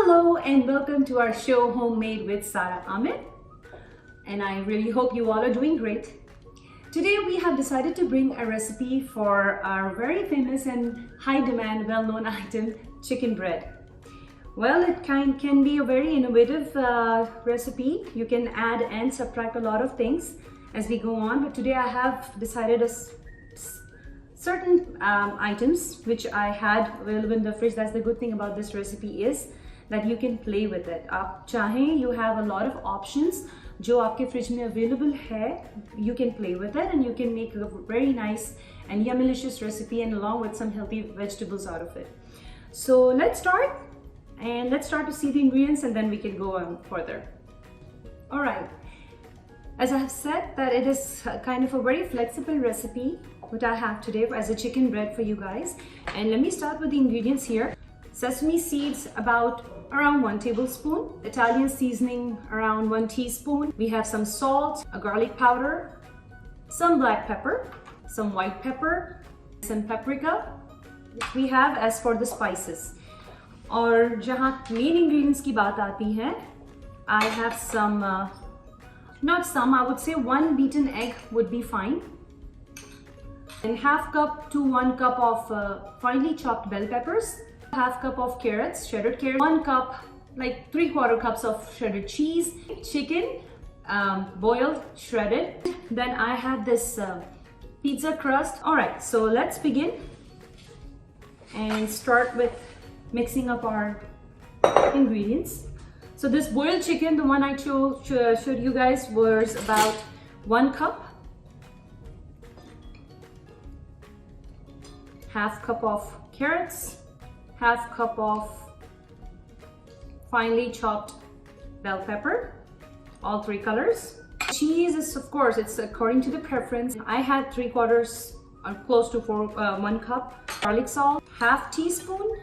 Hello and welcome to our show Homemade with Sara Ahmed, and I really hope you all are doing great. Today we have decided to bring a recipe for our very famous and high demand well-known item, chicken bread. Well, it can be a very innovative recipe. You can add and subtract a lot of things as we go on, but today I have decided certain items which I had available in the fridge. That's the good thing about this recipe is that you can play with it. आप चाहें, you have a lot of options जो आपके fridge में available है. You can play with it and you can make a very nice and yummylicious recipe and along with some healthy vegetables out of it. So let's start to see the ingredients and then we can go on further. All right. As I have said, that it is kind of a very flexible recipe what I have today as a chicken bread for you guys. And let me start with the ingredients here. Sesame seeds around 1 tablespoon, Italian seasoning around 1 teaspoon. We have some salt, a garlic powder, some black pepper, some white pepper, some paprika. We have as for the spices. और जहाँ main ingredients की बात आती है, I have some, not some, I would say 1 beaten egg would be fine. And half cup to 1 cup of finely chopped bell peppers, half cup of carrots, shredded carrots, 1 cup, like 3/4 cups of shredded cheese, chicken, boiled, shredded. Then I have this pizza crust. All right, so let's begin and start with mixing up our ingredients. So this boiled chicken, the one I showed you guys, was about 1 cup. Half cup of carrots, half cup of finely chopped bell pepper, all 3 colors. Cheese is, of course, it's according to the preference. I had 3/4 or close to 1 cup. Garlic salt, half teaspoon.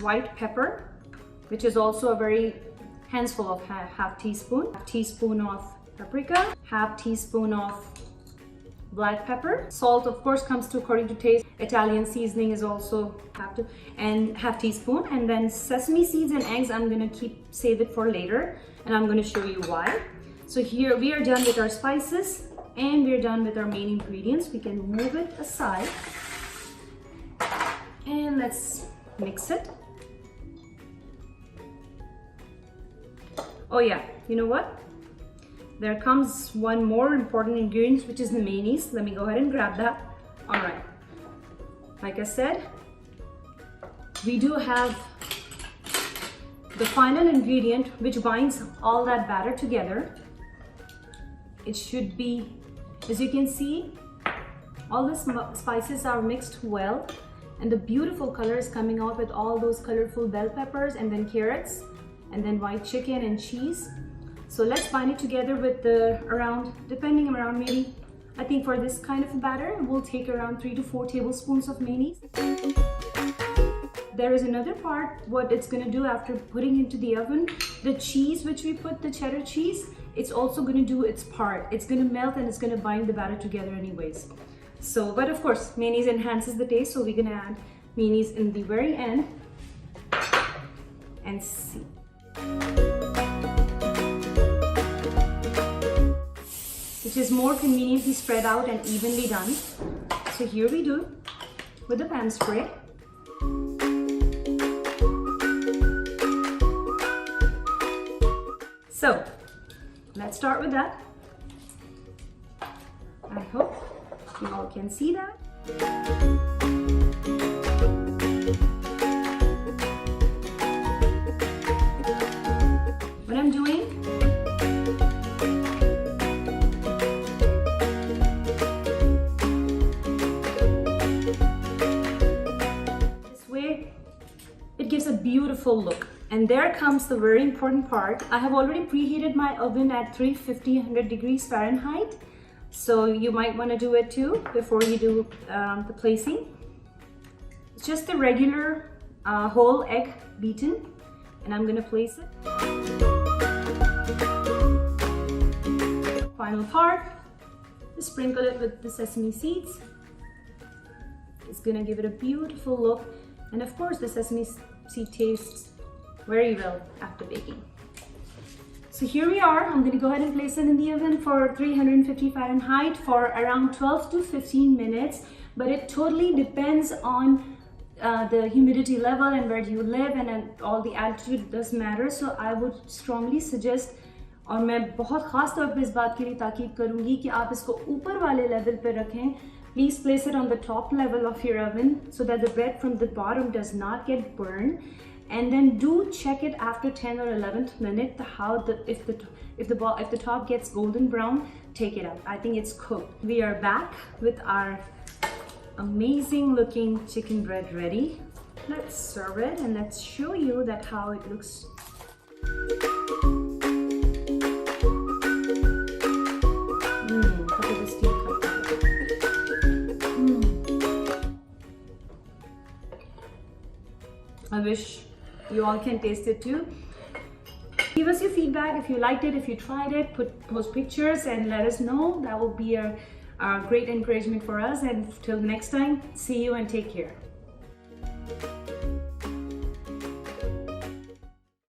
White pepper, which is also a very handful of half teaspoon. Half teaspoon of paprika, half teaspoon of black pepper. Salt, of course, comes to according to taste. Italian seasoning is also half teaspoon. And then sesame seeds and eggs, I'm gonna save it for later, and I'm gonna show you why. So here we are done with our spices and we're done with our main ingredients. We can move it aside and let's mix it. Oh yeah, you know what? There comes one more important ingredient, which is the mayonnaise. Let me go ahead and grab that. All right. Like I said, we do have the final ingredient which binds all that batter together. It should be, as you can see, all the spices are mixed well and the beautiful color is coming out with all those colorful bell peppers and then carrots and then white chicken and cheese. So let's bind it together with depending around maybe, I think for this kind of a batter, we'll take around 3 to 4 tablespoons of mayonnaise. There is another part, what it's gonna do after putting into the oven, the cheese which we put, the cheddar cheese, it's also gonna do its part. It's gonna melt and it's gonna bind the batter together anyways. So, but of course, mayonnaise enhances the taste, so we're gonna add mayonnaise in the very end and see. Which is more conveniently spread out and evenly done. So here we do with the pan spray. So let's start with that. I hope you all can see that. What I'm doing, it gives a beautiful look. And there comes the very important part. I have already preheated my oven at 350 degrees Fahrenheit. So you might want to do it too before you do the placing. It's just the regular whole egg beaten, and I'm going to place it. Final part, just sprinkle it with the sesame seeds. It's going to give it a beautiful look. And of course, the sesame seed tastes very well after baking. So here we are. I'm going to go ahead and place it in the oven for 350 Fahrenheit for around 12 to 15 minutes. But it totally depends on the humidity level and where you live, and all the altitude does matter. So I would strongly suggest, और मैं बहुत ख़ास तौर पे इस बात के लिए ताकीद करूँगी कि आप इसको ऊपर वाले लेवल पे रखें. Please place it on the top level of your oven so that the bread from the bottom does not get burned. And then do check it after 10 or 11th minute if the top gets golden brown, take it out. I think it's cooked. We are back with our amazing looking chicken bread ready. Let's serve it and let's show you that how it looks. Look at this steam cut. I wish you all can taste it too. Give us your feedback if you liked it, if you tried it, post pictures and let us know. That will be a great encouragement for us. And till next time, see you and take care.